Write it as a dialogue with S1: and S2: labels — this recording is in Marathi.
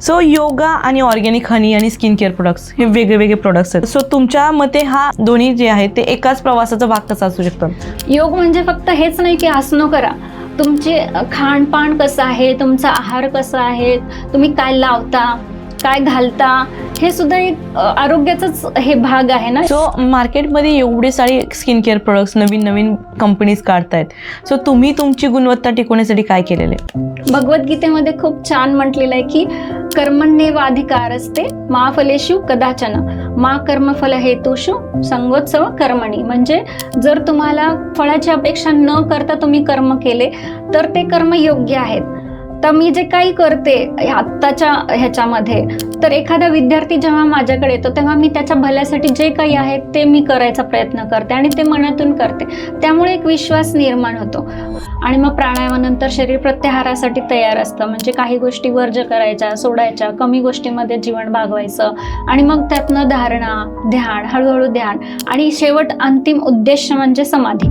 S1: सो योगा आणि ऑर्गॅनिक हनी आणि स्किन केअर प्रोडक्ट्स हे वेगळे वेगळे प्रोडक्ट्स आहेत. सो तुमच्या मते हा दोन्ही जे आहे ते एकाच प्रवासाचा भाग कसा असू शकतात?
S2: योग म्हणजे फक्त हेच नाही की आसनं करा, तुमचे खाणपान कसं आहे, तुमचा आहार कसा आहे, तुम्ही काय लावता, काय घालता, हे सुद्धा एक आरोग्याचाच हे भाग आहे ना.
S1: सो मार्केटमध्ये एवढे सारे स्किन केअर प्रोडक्ट्स नवीन नवीन कंपनीज काढतायत. सो तुम्ही तुमची गुणवत्ता टिकवण्यासाठी काय केलेलं आहे?
S2: भगवद्गीतेमध्ये खूप छान म्हटलेलं आहे की कर्मण्येवाधिकारस्ते मा फलेषु कदाचन मा कर्मफल हेतुषु संगोत्सव कर्मणी. म्हणजे जर तुम्हाला फळाची अपेक्षा न करता तुम्ही कर्म केले तर ते कर्म योग्य आहेत. तर मी जे काही करते आत्ताच्या ह्याच्यामध्ये, तर एखादा विद्यार्थी जेव्हा माझ्याकडे येतो तेव्हा मी त्याच्या भल्यासाठी जे काही आहे ते मी करायचा प्रयत्न करते आणि ते मनातून करते. त्यामुळे एक विश्वास निर्माण होतो. आणि मग प्राणायामानंतर शरीर प्रत्याहारासाठी तयार असतं. म्हणजे काही गोष्टी वर्ज्य करायच्या, सोडायच्या, कमी गोष्टीमध्ये जीवन भागवायचं आणि मग त्यातनं धारणा, ध्यान, हळूहळू ध्यान आणि शेवट अंतिम उद्देश म्हणजे समाधी.